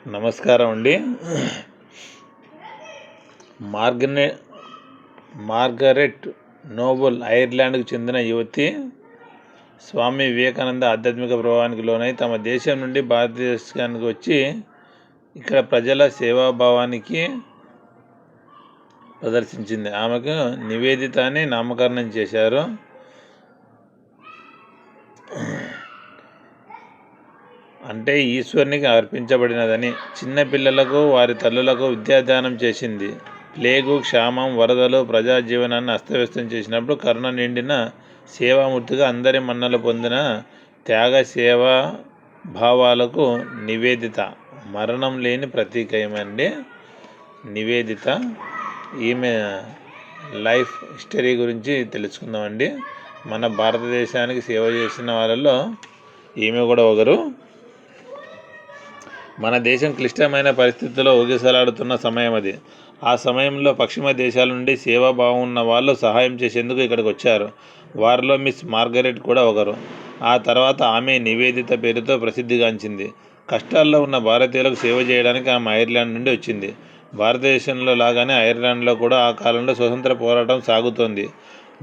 నమస్కారం అండి. మార్గనే Margaret Nobel ఐర్లాండ్కు చెందిన యువతి స్వామి వివేకానంద ఆధ్యాత్మిక ప్రభావానికి లోనై తమ దేశం నుండి భారతదేశానికి వచ్చి ఇక్కడ ప్రజల సేవాభావానికి ప్రదర్శించింది. ఆమెకు నివేదిత అని నామకరణం చేశారు. అంటే ఈశ్వరునికి అర్పించబడినదని. చిన్నపిల్లలకు వారి తల్లులకు విద్యాదానం చేసింది. ప్లేగు, క్షామం, వరదలు ప్రజా జీవనాన్ని అస్తవ్యస్తం చేసినప్పుడు కరుణ నిండిన సేవామూర్తిగా అందరి మన్నలు పొందిన త్యాగ సేవా భావాలకు నివేదిత మరణం లేని ప్రతీకమండి. నివేదిత ఈమె లైఫ్ హిస్టరీ గురించి తెలుసుకుందామండి. మన భారతదేశానికి సేవ చేసిన వాళ్ళలో ఈమె కూడా ఒకరు. మన దేశం క్లిష్టమైన పరిస్థితుల్లో ఊగిసలాడుతున్న సమయం అది. ఆ సమయంలో పశ్చిమ దేశాల నుండి సేవాభావం ఉన్న వాళ్ళు సహాయం చేసేందుకు ఇక్కడికి వచ్చారు. వారిలో మిస్ మార్గరెట్ కూడా ఒకరు. ఆ తర్వాత ఆమె నివేదిత పేరుతో ప్రసిద్ధిగాంచింది. కష్టాల్లో ఉన్న భారతీయులకు సేవ చేయడానికి ఆమె ఐర్లాండ్ నుండి వచ్చింది. భారతదేశంలో లాగానే ఐర్లాండ్లో కూడా ఆ కాలంలో స్వతంత్ర పోరాటం సాగుతోంది.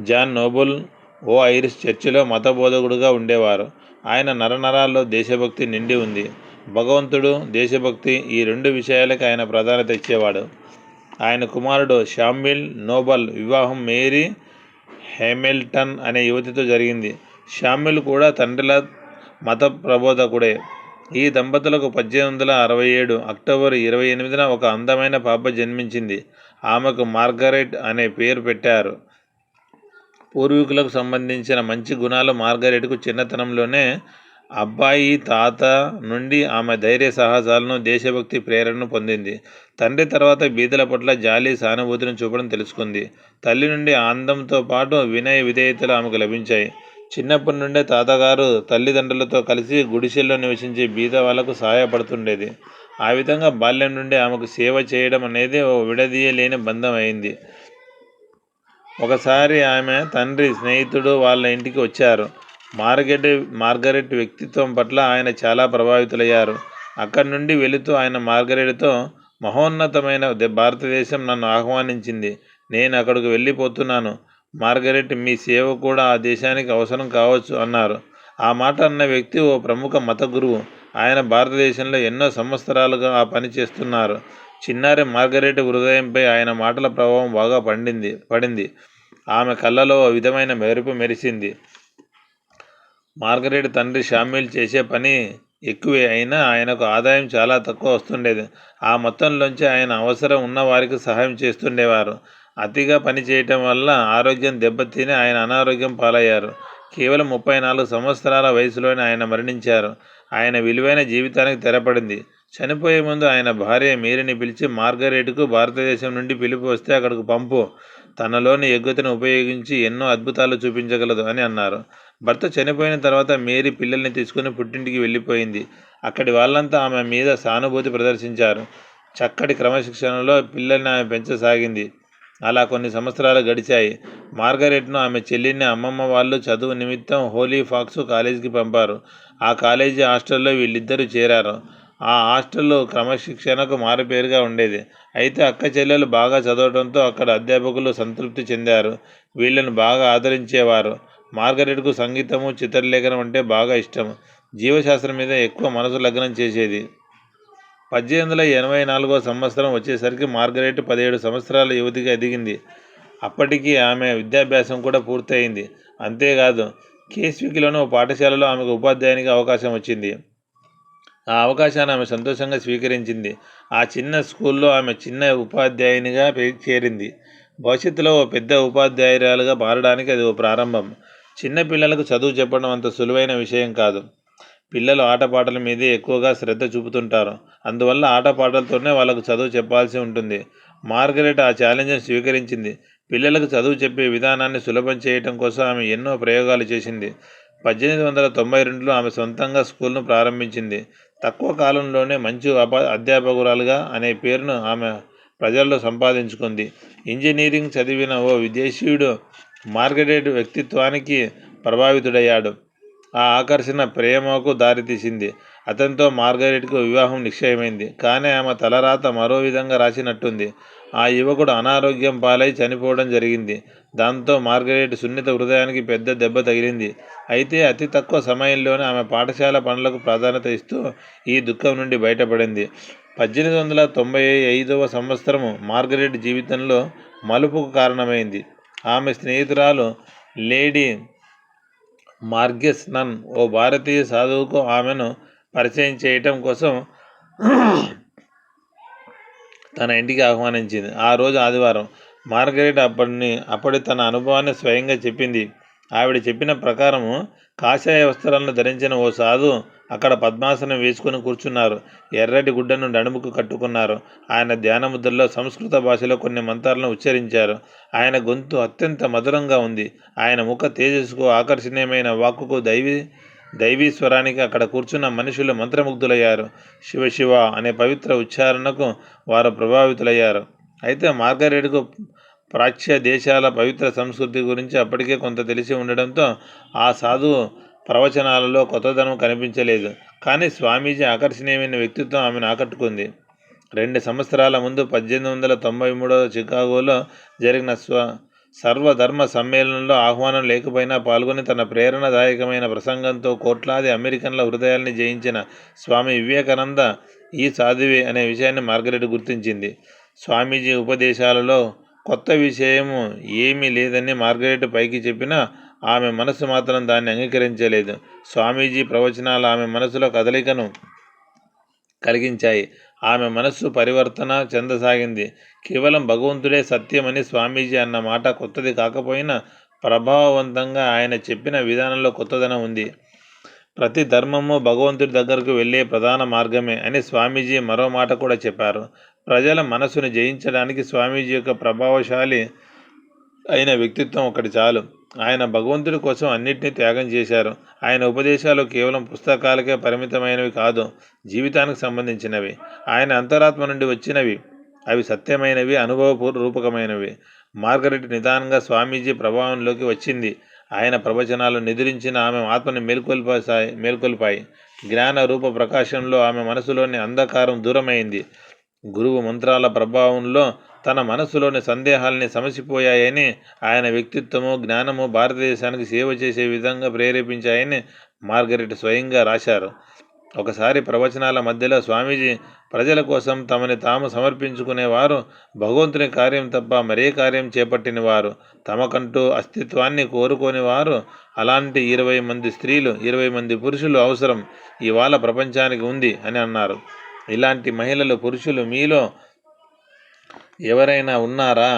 జాన్ నోబుల్ ఓ ఐరిష్ చర్చిలో మత బోధకుడుగా ఉండేవారు. ఆయన నరనరాల్లో దేశభక్తి నిండి ఉంది. భగవంతుడు, దేశభక్తి ఈ రెండు విషయాలకి ఆయన ప్రాధాన్యత ఇచ్చేవాడు. ఆయన కుమారుడు శామ్యూల్ నోబల్ వివాహం మేరీ హ్యామిల్టన్ అనే యువతితో జరిగింది. శామ్యూల్ కూడా తండ్రిలా మత ప్రబోధకుడే. ఈ దంపతులకు 1867 అక్టోబర్ 28న ఒక అందమైన పాప జన్మించింది. ఆమెకు మార్గరెట్ అనే పేరు పెట్టారు. పూర్వీకులకు సంబంధించిన మంచి గుణాలు మార్గరెట్కు చిన్నతనంలోనే అబ్బాయి, తాత నుండి ఆమె ధైర్య సాహసాలను, దేశభక్తి ప్రేరణను పొందింది. తండ్రి తర్వాత బీదల పట్ల జాలి, సానుభూతిని చూపడం తెలుసుకుంది. తల్లి నుండి ఆనందంతో పాటు వినయ విధేయతలు ఆమెకు లభించాయి. చిన్నప్పటి నుండే తాతగారు తల్లిదండ్రులతో కలిసి గుడిసెల్లో నివసించే బీద వాళ్లకు సహాయపడుతుండేది. ఆ విధంగా బాల్యం నుండి ఆమెకు సేవ చేయడం అనేది ఓ విడదీయలేని బంధం అయింది. ఒకసారి ఆమె తండ్రి స్నేహితుడు వాళ్ళ ఇంటికి వచ్చారు. మార్గరెట్ వ్యక్తిత్వం పట్ల ఆయన చాలా ప్రభావితులయ్యారు. అక్కడి నుండి వెళుతూ ఆయన మార్గరెట్తో, మహోన్నతమైన భారతదేశం నన్ను ఆహ్వానించింది. నేను అక్కడికి వెళ్ళిపోతున్నాను. మార్గరెట్, మీ సేవ కూడా ఆ దేశానికి అవసరం కావచ్చు అన్నారు. ఆ మాట అన్న వ్యక్తి ఓ ప్రముఖ మత గురువు. ఆయన భారతదేశంలో ఎన్నో సంవత్సరాలుగా ఆ పని చేస్తున్నారు. చిన్నారి మార్గరెట్ హృదయంపై ఆయన మాటల ప్రభావం బాగా పడింది. ఆమె కళ్ళలో ఓ విధమైన మెరుపు మెరిసింది. మార్గరెట్ తండ్రి శామ్యూల్ చేసే పని ఎక్కువే అయినా ఆయనకు ఆదాయం చాలా తక్కువ వస్తుండేది. ఆ మొత్తంలోంచి ఆయన అవసరం ఉన్న వారికి సహాయం చేస్తుండేవారు. అతిగా పని చేయటం వల్ల ఆరోగ్యం దెబ్బతిని ఆయన అనారోగ్యం పాలయ్యారు. కేవలం 34 సంవత్సరాల వయసులోనే ఆయన మరణించారు. ఆయన విలువైన జీవితానికి తెరపడింది. చనిపోయే ముందు ఆయన భార్య మేరీని పిలిచి, మార్గరెట్కు భారతదేశం నుండి పిలుపు వస్తే అక్కడికి పంపు. తనలోని యోగ్యతను ఉపయోగించి ఎన్నో అద్భుతాలు చూపించగలదు అని అన్నారు. భర్త చనిపోయిన తర్వాత మేరీ పిల్లల్ని తీసుకుని పుట్టింటికి వెళ్ళిపోయింది. అక్కడి వాళ్ళంతా ఆమె మీద సానుభూతి ప్రదర్శించారు. చక్కటి క్రమశిక్షణలో పిల్లల్ని ఆమె పెంచసాగింది. అలా కొన్ని సంవత్సరాలు గడిచాయి. మార్గరెట్ను ఆమె చెల్లిని అమ్మమ్మ వాళ్ళు చదువు నిమిత్తం హోలీ ఫాక్స్ కాలేజీకి పంపారు. ఆ కాలేజీ హాస్టల్లో వీళ్ళిద్దరూ చేరారు. ఆ హాస్టల్ క్రమశిక్షణకు మారుపేరుగా ఉండేది. అయితే అక్క చెల్లెలు బాగా చదవడంతో అక్కడ అధ్యాపకులు సంతృప్తి చెందారు. వీళ్ళను బాగా ఆదరించేవారు. మార్గరెట్కు సంగీతము, చిత్రలేఖనం అంటే బాగా ఇష్టం. జీవశాస్త్రం మీద ఎక్కువ మనసు లగ్నం చేసేది. 1884వ సంవత్సరం వచ్చేసరికి మార్గరెట్ 17 సంవత్సరాల యువతిగా ఎదిగింది. అప్పటికి ఆమె విద్యాభ్యాసం కూడా పూర్తయింది. అంతేకాదు, కేస్విక్లోని ఓ పాఠశాలలో ఆమెకు ఉపాధ్యాయునిగా అవకాశం వచ్చింది. ఆ అవకాశాన్ని ఆమె సంతోషంగా స్వీకరించింది. ఆ చిన్న స్కూల్లో ఆమె చిన్న ఉపాధ్యాయునిగా చేరింది. భవిష్యత్తులో ఓ పెద్ద ఉపాధ్యాయురాలుగా మారడానికి అది ఓ ప్రారంభం. చిన్న పిల్లలకు చదువు చెప్పడం అంత సులువైన విషయం కాదు. పిల్లలు ఆటపాటల మీదే ఎక్కువగా శ్రద్ధ చూపుతుంటారు. అందువల్ల ఆటపాటలతోనే వాళ్ళకు చదువు చెప్పాల్సి ఉంటుంది. మార్గరెట్ ఆ ఛాలెంజ్ని స్వీకరించింది. పిల్లలకు చదువు చెప్పే విధానాన్ని సులభం చేయటం కోసం ఆమె ఎన్నో ప్రయోగాలు చేసింది. 1892లో ఆమె సొంతంగా స్కూల్ను ప్రారంభించింది. తక్కువ కాలంలోనే మంచి అధ్యాపకురాలుగా అనే పేరును ఆమె ప్రజల్లో సంపాదించుకుంది. ఇంజనీరింగ్ చదివిన ఓ విదేశీయుడు మార్గరెట్ వ్యక్తిత్వానికి ప్రభావితుడయ్యాడు. ఆ ఆకర్షణ ప్రేమకు దారితీసింది. అతనితో మార్గరెట్కు వివాహం నిశ్చయమైంది. కానీ ఆమె తలరాత మరో విధంగా రాసినట్టుంది. ఆ యువకుడు అనారోగ్యం పాలై చనిపోవడం జరిగింది. దాంతో మార్గరెట్ సున్నిత హృదయానికి పెద్ద దెబ్బ తగిలింది. అయితే అతి తక్కువ సమయంలోనే ఆమె పాఠశాల పనులకు ప్రాధాన్యత ఇస్తూ ఈ దుఃఖం నుండి బయటపడింది. 1895వ సంవత్సరం మార్గరెట్ జీవితంలో మలుపుకు కారణమైంది. ఆమె స్నేహితురాలు లేడీ మార్గెస్ నన్ ఓ భారతీయ సాధువుకు ఆమెను పరిచయం చేయటం కోసం తన ఇంటికి ఆహ్వానించింది. ఆ రోజు ఆదివారం. మార్గరెట్ అప్పటి తన అనుభవాన్ని స్వయంగా చెప్పింది. ఆవిడ చెప్పిన ప్రకారము కాషాయ వస్త్రాలను ధరించిన ఓ సాధు అక్కడ పద్మాసనం వేసుకుని కూర్చున్నారు. ఎర్రటి గుడ్డను నడుముకు కట్టుకున్నారు. ఆయన ధ్యానముద్రలో సంస్కృత భాషలో కొన్ని మంత్రాలను ఉచ్చరించారు. ఆయన గొంతు అత్యంత మధురంగా ఉంది. ఆయన ముఖ తేజస్సుకు, ఆకర్షణీయమైన వాక్కుకు, దైవీస్వరానికి అక్కడ కూర్చున్న మనుషులు మంత్రముగ్ధులయ్యారు. శివ శివ అనే పవిత్ర ఉచ్చారణకు వారు ప్రభావితులయ్యారు. అయితే మార్గరెట్కు ప్రాచ్య దేశాల పవిత్ర సంస్కృతి గురించి అప్పటికే కొంత తెలిసి ఉండడంతో ఆ సాధువు ప్రవచనాలలో కొత్తదనం కనిపించలేదు. కానీ స్వామీజీ ఆకర్షణీయమైన వ్యక్తిత్వం ఆమెను ఆకట్టుకుంది. 2 సంవత్సరాల ముందు 1893 చికాగోలో జరిగిన సర్వధర్మ సమ్మేళనంలో ఆహ్వానం లేకపోయినా పాల్గొని తన ప్రేరణాదాయకమైన ప్రసంగంతో కోట్లాది అమెరికన్ల హృదయాల్ని జయించిన స్వామి వివేకానంద ఈ సాధువే అనే విషయాన్ని మార్గరెట్ గుర్తించింది. స్వామీజీ ఉపదేశాలలో కొత్త విషయము ఏమీ లేదని మార్గరెట్ పైకి చెప్పినా ఆమె మనసు మాత్రం దాన్ని అంగీకరించలేదు. స్వామీజీ ప్రవచనాలు ఆమె మనసులో కదలికను కలిగించాయి. ఆమె మనస్సు పరివర్తన చెందసాగింది. కేవలం భగవంతుడే సత్యమని స్వామీజీ అన్న మాట కొత్తది కాకపోయినా ప్రభావవంతంగా ఆయన చెప్పిన విధానంలో కొత్తదనం ఉంది. ప్రతి ధర్మము భగవంతుడి దగ్గరకు వెళ్ళే ప్రధాన మార్గమే అని స్వామీజీ మరో మాట కూడా చెప్పారు. ప్రజల మనసును జయించడానికి స్వామీజీ యొక్క ప్రభావశాలి అయిన వ్యక్తిత్వం ఒకటి చాలు. ఆయన భగవంతుడి కోసం అన్నిటినీ త్యాగం చేశారు. ఆయన ఉపదేశాలు కేవలం పుస్తకాలకే పరిమితమైనవి కాదు, జీవితానికి సంబంధించినవి. ఆయన అంతరాత్మ నుండి వచ్చినవి. అవి సత్యమైనవి, అనుభవ రూపకమైనవి. మార్గరెట్ నిదానంగా స్వామీజీ ప్రభావంలోకి వచ్చింది. ఆయన ప్రవచనాలు నిద్రించిన ఆమె ఆత్మని మేల్కొల్పాయి. జ్ఞాన రూప ప్రకాశంలో ఆమె మనసులోని అంధకారం దూరమైంది. గురువు మంత్రాల ప్రభావంలో తన మనసులోని సందేహాల్ని సమసిపోయాయని, ఆయన వ్యక్తిత్వము, జ్ఞానము భారతదేశానికి సేవ చేసే విధంగా ప్రేరేపించాయని మార్గరెట్ స్వయంగా రాశారు. ఒకసారి ప్రవచనాల మధ్యలో స్వామీజీ ప్రజల కోసం తమని తాము సమర్పించుకునేవారు, భగవంతుని కార్యం తప్ప మరే కార్యం చేపట్టినవారు, తమకంటూ అస్తిత్వాన్ని కోరుకోనివారు, అలాంటి 20 మంది స్త్రీలు, 20 మంది పురుషులు అవసరం ఇవాళ ప్రపంచానికి ఉంది అని అన్నారు. ఇలాంటి మహిళలు, పురుషులు మీలో ఎవరైనా ఉన్నారా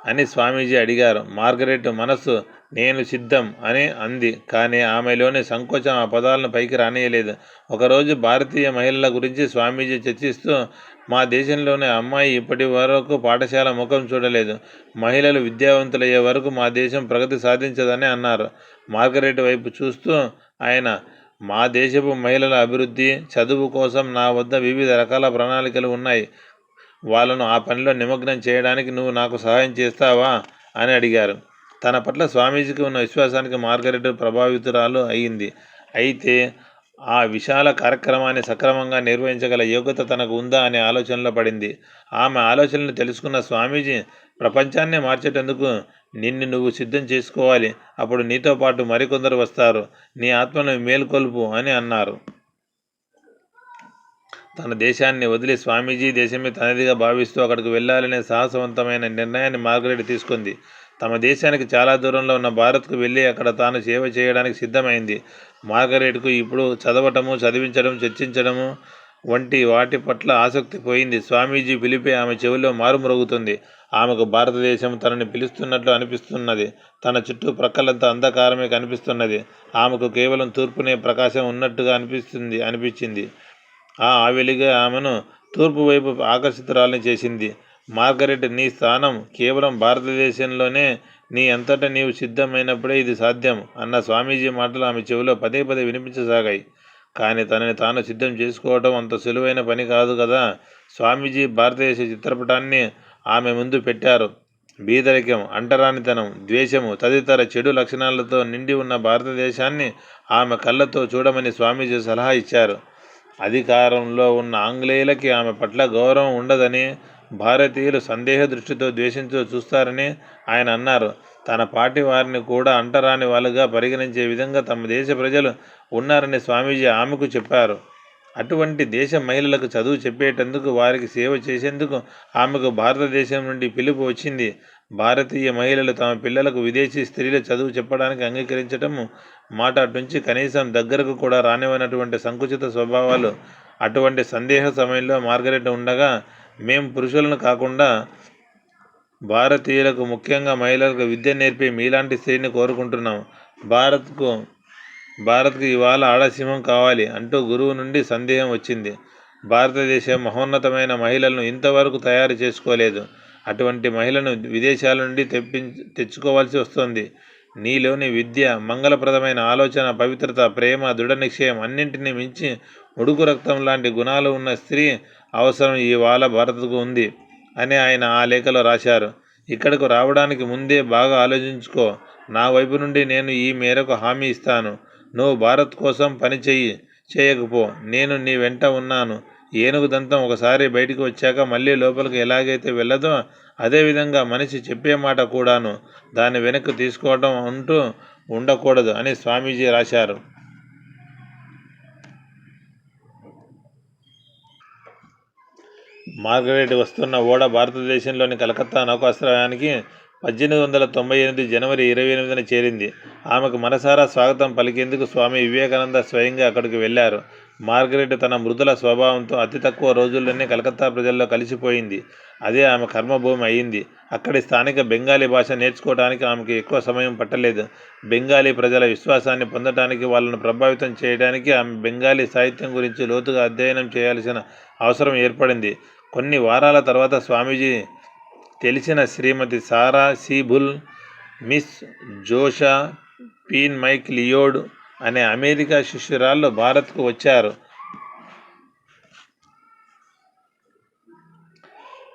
అని స్వామీజీ అడిగారు. మార్గరెట్ మనస్సు నేను సిద్ధం అని అంది. కానీ ఆమెలోని సంకోచం ఆ పదాలను పైకి రానియలేదు. ఒకరోజు భారతీయ మహిళల గురించి స్వామీజీ చర్చిస్తూ, మా దేశంలోని అమ్మాయి ఇప్పటి వరకు పాఠశాల ముఖం చూడలేదు. మహిళలు విద్యావంతులయ్యే వరకు మా దేశం ప్రగతి సాధించదని అన్నారు. మార్గరెట్ వైపు చూస్తూ ఆయన, మా దేశపు మహిళల అభివృద్ధి, చదువు కోసం నా వద్ద వివిధ రకాల ప్రణాళికలు ఉన్నాయి. వాళ్ళను ఆ పనిలో నిమగ్నం చేయడానికి నువ్వు నాకు సహాయం చేస్తావా అని అడిగారు. తన పట్ల స్వామీజీకి ఉన్న విశ్వాసానికి మార్గరెట్ ప్రభావితురాలు అయింది. అయితే ఆ విశాల కార్యక్రమాన్ని సక్రమంగా నిర్వహించగల యోగ్యత తనకు ఉందా అనే ఆలోచనలో పడింది. ఆమె ఆలోచనలు తెలుసుకున్న స్వామీజీ, ప్రపంచాన్ని మార్చేటందుకు నిన్ను నువ్వు సిద్ధం చేసుకోవాలి. అప్పుడు నీతో పాటు మరికొందరు వస్తారు. నీ ఆత్మను మేల్కొల్పు అని అన్నారు. తన దేశాన్ని వదిలి స్వామీజీ దేశమే తనదిగా భావిస్తూ అక్కడికి వెళ్ళాలనే సాహసవంతమైన నిర్ణయాన్ని మార్గరెట్ తీసుకుంది. తమ దేశానికి చాలా దూరంలో ఉన్న భారత్కు వెళ్ళి అక్కడ తాను సేవ చేయడానికి సిద్ధమైంది. మార్గరెట్కు ఇప్పుడు చదవటము, చదివించడం, చర్చించడము వంటి వాటి పట్ల ఆసక్తి పోయింది. స్వామీజీ పిలిపే ఆమె చెవిలో మారుమ్రోగుతుంది. ఆమెకు భారతదేశం తనని పిలుస్తున్నట్లు అనిపిస్తున్నది. తన చుట్టూ ప్రక్కలంతా అంధకారమే కనిపిస్తున్నది. ఆమెకు కేవలం తూర్పునే ప్రకాశం ఉన్నట్టుగా అనిపించింది. ఆ వెలుగే ఆమెను తూర్పు వైపు ఆకర్షితురాల్ని చేసింది. మార్గరెట్, నీ స్థానం కేవలం భారతదేశంలోనే. నీ అంతటా నీవు సిద్ధమైనప్పుడే ఇది సాధ్యం అన్న స్వామీజీ మాటలు ఆమె చెవిలో పదే పదే వినిపించసాగాయి. కానీ తనని తాను సిద్ధం చేసుకోవడం అంత సులువైన పని కాదు కదా. స్వామీజీ భారతదేశ చిత్రపటాన్ని ఆమె ముందు పెట్టారు. బీదరికం, అంటరానితనం, ద్వేషము తదితర చెడు లక్షణాలతో నిండి ఉన్న భారతదేశాన్ని ఆమె కళ్ళతో చూడమని స్వామీజీ సలహా ఇచ్చారు. అధికారంలో ఉన్న ఆంగ్లేయులకి ఆమె పట్ల గౌరవం ఉండదని, భారతీయులు సందేహ దృష్టితో ద్వేషించు చూస్తారని ఆయన అన్నారు. తన పార్టీ వారిని కూడా అంటరాని వాళ్ళుగా పరిగణించే విధంగా తమ దేశ ప్రజలు ఉన్నారని స్వామీజీ ఆమెకు చెప్పారు. అటువంటి దేశ మహిళలకు చదువు చెప్పేటందుకు, వారికి సేవ చేసేందుకు ఆమెకు భారతదేశం నుండి పిలుపు వచ్చింది. భారతీయ మహిళలు తమ పిల్లలకు విదేశీ స్త్రీలు చదువు చెప్పడానికి అంగీకరించటం మాట అటుంచి కనీసం దగ్గరకు కూడా రానివ్వనటువంటి సంకుచిత స్వభావాలు. అటువంటి సందేహ సమయంలో మార్గరెట్ ఉండగా, మేం పురుషులను కాకుండా భారతీయులకు, ముఖ్యంగా మహిళలకు విద్య నేర్పే మీలాంటి స్త్రీని కోరుకుంటున్నాం. భారత్కు ఇవాళ ఆడసింహం కావాలి అంటూ గురువు నుండి సందేహం వచ్చింది. భారతదేశం మహోన్నతమైన మహిళలను ఇంతవరకు తయారు చేసుకోలేదు. అటువంటి మహిళను విదేశాల నుండి తెచ్చుకోవాల్సి వస్తుంది. నీలోని విద్య, మంగళప్రదమైన ఆలోచన, పవిత్రత, ప్రేమ, దృఢ నిశ్చయం అన్నింటినీ మించి ఉడుకు రక్తం లాంటి గుణాలు ఉన్న స్త్రీ అవసరం ఇవాళ భారత్కు ఉంది అని ఆయన ఆ లేఖలో రాశారు. ఇక్కడకు రావడానికి ముందే బాగా ఆలోచించుకో. నా వైపు నుండి నేను ఈ మేరకు హామీ ఇస్తాను. నువ్వు భారత్ కోసం పని చేయకపో, నేను నీ వెంట ఉన్నాను. ఏనుగు దంతం ఒకసారి బయటికి వచ్చాక మళ్ళీ లోపలికి ఎలాగైతే వెళ్ళదో, అదేవిధంగా మనిషి చెప్పే మాట కూడాను దాన్ని వెనక్కి తీసుకోవడం అంటూ ఉండకూడదు అని స్వామీజీ రాశారు. మార్గరెట్ వస్తున్న ఓడ భారతదేశంలోని కలకత్తా నౌకాశ్రయానికి 1898 జనవరి 28న చేరింది. ఆమెకు మనసారా స్వాగతం పలికేందుకు స్వామి వివేకానంద స్వయంగా అక్కడికి వెళ్లారు. మార్గరెట్ తన మృదుల స్వభావంతో అతి తక్కువ రోజుల్లోనే కలకత్తా ప్రజల్లో కలిసిపోయింది. అదే ఆమె కర్మభూమి అయింది. అక్కడి స్థానిక బెంగాలీ భాష నేర్చుకోవడానికి ఆమెకు ఎక్కువ సమయం పట్టలేదు. బెంగాలీ ప్రజల విశ్వాసాన్ని పొందటానికి, వాళ్ళను ప్రభావితం చేయడానికి ఆమె బెంగాలీ సాహిత్యం గురించి లోతుగా అధ్యయనం చేయాల్సిన అవసరం ఏర్పడింది. కొన్ని వారాల తర్వాత స్వామీజీ తెలిసిన శ్రీమతి సారా సీబుల్, మిస్ జోషా పీన్ మైక్ లియోడ్ అనే అమెరికా శిష్యురాళ్ళు భారత్కు వచ్చారు.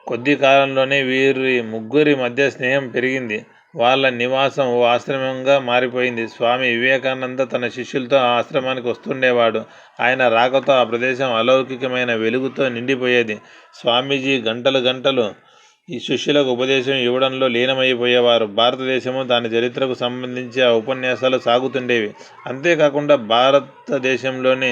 కొద్ది కాలంలోనే వీరి ముగ్గురి మధ్య స్నేహం పెరిగింది. వాళ్ళ నివాసం ఓ ఆశ్రమంగా మారిపోయింది. స్వామి వివేకానంద తన శిష్యులతో ఆ ఆశ్రమానికి వస్తుండేవాడు. ఆయన రాకతో ఆ ప్రదేశం అలౌకికమైన వెలుగుతో నిండిపోయేది. స్వామీజీ గంటలు ఈ శిష్యులకు ఉపదేశం ఇవ్వడంలో లీనమైపోయేవారు. భారతదేశము, దాని చరిత్రకు సంబంధించి ఆ ఉపన్యాసాలు సాగుతుండేవి. అంతేకాకుండా భారతదేశంలోని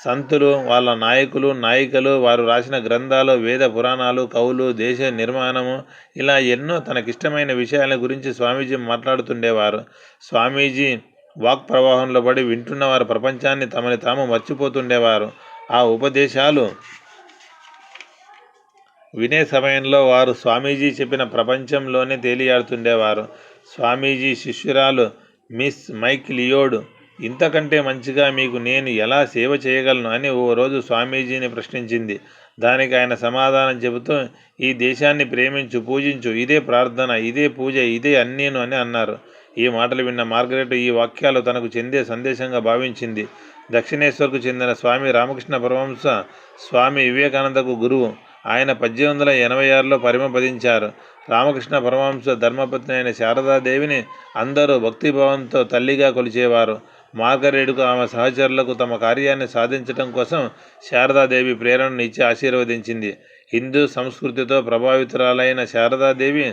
సంతులు, వాళ్ళ నాయకులు, నాయికలు, వారు రాసిన గ్రంథాలు, వేద పురాణాలు, కవులు, దేశ నిర్మాణము, ఇలా ఎన్నో తనకిష్టమైన విషయాల గురించి స్వామీజీ మాట్లాడుతుండేవారు. స్వామీజీ వాక్ ప్రవాహంలో పడి వింటున్నవారు ప్రపంచాన్ని తమని తాము మర్చిపోతుండేవారు. ఆ ఉపదేశాలు వినే సమయంలో వారు స్వామీజీ చెప్పిన ప్రపంచంలోనే తేలియాడుతుండేవారు. స్వామీజీ శిష్యురాలు మిస్ మైక్ లియోడ్, ఇంతకంటే మంచిగా మీకు నేను ఎలా సేవ చేయగలను అని ఓ రోజు స్వామీజీని ప్రశ్నించింది. దానికి ఆయన సమాధానం చెబుతూ, ఈ దేశాన్ని ప్రేమించు, పూజించు, ఇదే ప్రార్థన, ఇదే పూజ, ఇదే అన్నీను అని అన్నారు. ఈ మాటలు విన్న మార్గరెట్ ఈ వాక్యాలు తనకు చెందే సందేశంగా భావించింది. దక్షిణేశ్వర్కు చెందిన స్వామి రామకృష్ణ పరమహంస స్వామి వివేకానందకు గురువు. ఆయన 1886లో పరిమపదించారు. రామకృష్ణ పరమహంస ధర్మపత్ని అయిన శారదాదేవిని అందరూ భక్తిభావంతో తల్లిగా కొలిచేవారు. మార్గరెట్కు, ఆమె సహచరులకు తమ కార్యాన్ని సాధించటం కోసం శారదాదేవి ప్రేరణను ఇచ్చి ఆశీర్వదించింది. హిందూ సంస్కృతితో ప్రభావితురాలైన శారదాదేవి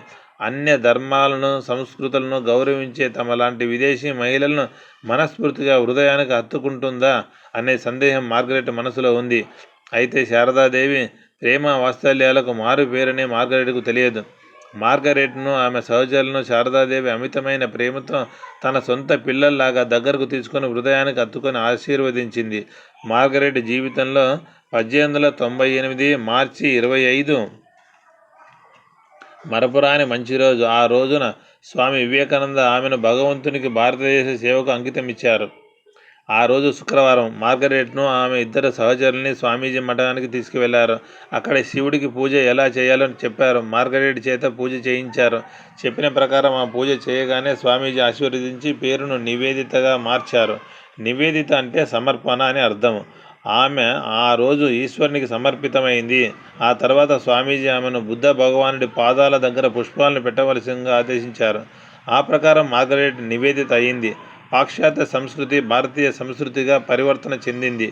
అన్య ధర్మాలను, సంస్కృతులను గౌరవించే తమలాంటి విదేశీ మహిళలను మనస్ఫూర్తిగా హృదయానికి హత్తుకుంటుందా అనే సందేహం మార్గరెట్ మనసులో ఉంది. అయితే శారదాదేవి ప్రేమ వాత్సల్యాలకు మారు పేరని మార్గరెట్కు తెలియదు. మార్గరెట్ను, ఆమె సహచరులను శారదాదేవి అమితమైన ప్రేమతో తన సొంత పిల్లల్లాగా దగ్గరకు తీసుకొని హృదయానికి హత్తుకొని ఆశీర్వదించింది. మార్గరెట్ జీవితంలో 1898 మార్చి 25 మరపురాని మంచి రోజు. ఆ రోజున స్వామి వివేకానంద ఆమెను భగవంతునికి, భారతదేశ సేవకు అంకితం ఇచ్చారు. ఆ రోజు శుక్రవారం. మార్గరెట్ను, ఆమె ఇద్దరు సహచరుల్ని స్వామీజీ మఠానికి తీసుకువెళ్లారు. అక్కడ శివుడికి పూజ ఎలా చేయాలో చెప్పారు. మార్గరెట్ చేత పూజ చేయించారు. చెప్పిన ప్రకారం ఆ పూజ చేయగానే స్వామీజీ ఆశీర్వదించి పేరును నివేదితగా మార్చారు. నివేదిత అంటే సమర్పణ అని అర్థం. ఆమె ఆ రోజు ఈశ్వరునికి సమర్పితమైంది. ఆ తర్వాత స్వామీజీ ఆమెను బుద్ధ భగవానుడి పాదాల దగ్గర పుష్పాలను పెట్టవలసిందిగా ఆదేశించారు. ఆ ప్రకారం మార్గరెట్ నివేదిత అయింది. పాశ్చాత్య సంస్కృతి భారతీయ సంస్కృతిగా పరివర్తన చెందింది.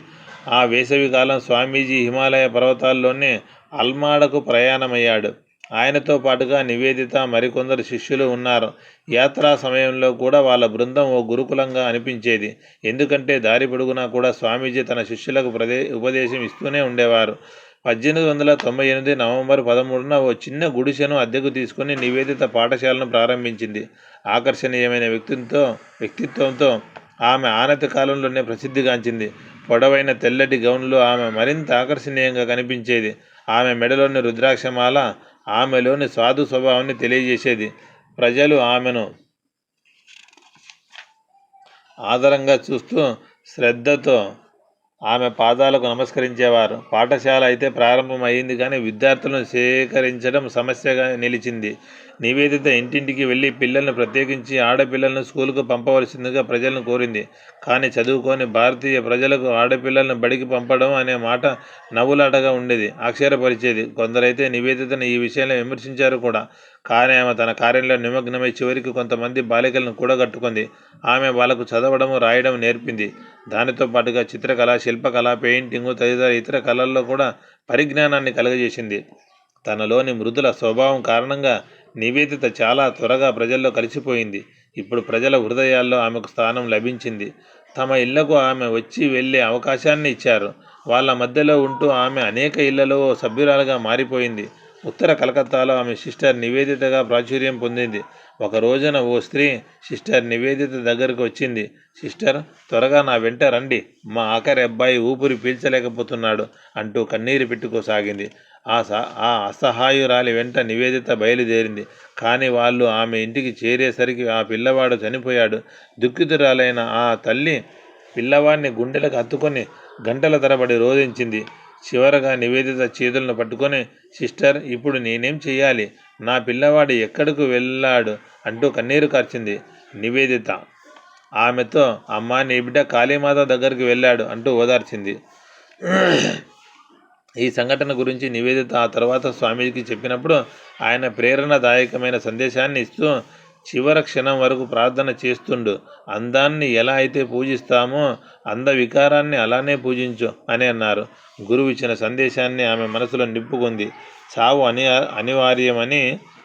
ఆ వేసవికాలం స్వామీజీ హిమాలయ పర్వతాల్లోని అల్మాడకు ప్రయాణమయ్యాడు. ఆయనతో పాటుగా నివేదిత మరికొందరు శిష్యులు ఉన్నారు. యాత్రా సమయంలో కూడా వాళ్ళ బృందం ఓ గురుకులంగా అనిపించేది. ఎందుకంటే దారి పొడుగునా కూడా స్వామీజీ తన శిష్యులకు ఉపదేశం ఇస్తూనే ఉండేవారు. 1898 నవంబర్ 13న ఓ చిన్న గుడిసెను అద్దెకు తీసుకుని నివేదిత పాఠశాలను ప్రారంభించింది. ఆకర్షణీయమైన వ్యక్తిత్వంతో ఆమె ఆనతి కాలంలోనే ప్రసిద్ధిగాంచింది. పొడవైన తెల్లటి గౌన్లో ఆమె మరింత ఆకర్షణీయంగా కనిపించేది. ఆమె మెడలోని రుద్రాక్షమాల ఆమెలోని సాధు స్వభావాన్ని తెలియజేసేది. ప్రజలు ఆమెను ఆదరంగా చూస్తూ శ్రద్ధతో ఆమె పాదాలకు నమస్కరించేవారు. పాఠశాల అయితే ప్రారంభం అయింది, కానీ విద్యార్థులను సేకరించడం సమస్యగా నిలిచింది. నివేదిత ఇంటింటికి వెళ్ళి పిల్లలను, ప్రత్యేకించి ఆడపిల్లలను స్కూలుకు పంపవలసిందిగా ప్రజలను కోరింది. కానీ చదువుకోని భారతీయ ప్రజలకు ఆడపిల్లలను బడికి పంపడం అనే మాట నవ్వులాటగా ఉండేది, ఆశ్చర్యపరిచేది. కొందరైతే నివేదితను ఈ విషయంలో విమర్శించారు కూడా. కానీ ఆమె తన కార్యంలో నిమగ్నమై చివరికి కొంతమంది బాలికలను కూడగట్టుకుంది. ఆమె వాళ్ళకు చదవడం, రాయడం నేర్పింది. దానితో పాటుగా చిత్రకళ, శిల్పకళ, పెయింటింగు తదితర ఇతర కళల్లో కూడా పరిజ్ఞానాన్ని కలుగజేసింది. తనలోని మృదుల స్వభావం కారణంగా నివేదిత చాలా త్వరగా ప్రజల్లో కలిసిపోయింది. ఇప్పుడు ప్రజల హృదయాల్లో ఆమెకు స్థానం లభించింది. తమ ఇళ్లకు ఆమె వచ్చి వెళ్ళే అవకాశాన్ని ఇచ్చారు. వాళ్ళ మధ్యలో ఉంటూ ఆమె అనేక ఇళ్లలో ఓ సభ్యురాలుగా మారిపోయింది. ఉత్తర కలకత్తాలో ఆమె సిస్టర్ నివేదితగా ప్రాచుర్యం పొందింది. ఒక రోజున ఓ స్త్రీ సిస్టర్ నివేదిత దగ్గరకు వచ్చింది. సిస్టర్, త్వరగా నా వెంట రండి, మా ఆఖరి అబ్బాయి ఊపిరి పీల్చలేకపోతున్నాడు అంటూ కన్నీరు పెట్టుకోసాగింది. ఆ అసహాయురాలి వెంట నివేదిత బయలుదేరింది. కానీ వాళ్ళు ఆమె ఇంటికి చేరేసరికి ఆ పిల్లవాడు చనిపోయాడు. దుఃఖితురాలైన ఆ తల్లి పిల్లవాడిని గుండెలకు హత్తుకొని గంటల తరబడి రోధించింది. చివరగా నివేదిత చేతులను పట్టుకొని, సిస్టర్, ఇప్పుడు నేనేం చెయ్యాలి? నా పిల్లవాడు ఎక్కడకు వెళ్ళాడు అంటూ కన్నీరు కార్చింది. నివేదిత ఆమెతో, అమ్మా, నీ బిడ్డ కాళీమాత దగ్గరికి వెళ్ళాడు అంటూ ఓదార్చింది. ఈ సంఘటన గురించి నివేదిత ఆ తర్వాత స్వామీజీకి చెప్పినప్పుడు ఆయన ప్రేరణాదాయకమైన సందేశాన్ని ఇస్తూ, చివరి క్షణం వరకు ప్రార్థన చేస్తుండు. అందాన్ని ఎలా అయితే పూజిస్తామో అంద వికారాన్ని అలానే పూజించు అని అన్నారు. గురువు ఇచ్చిన సందేశాన్ని ఆమె మనసులో నింపుకుంది. చావు అనివార్యమని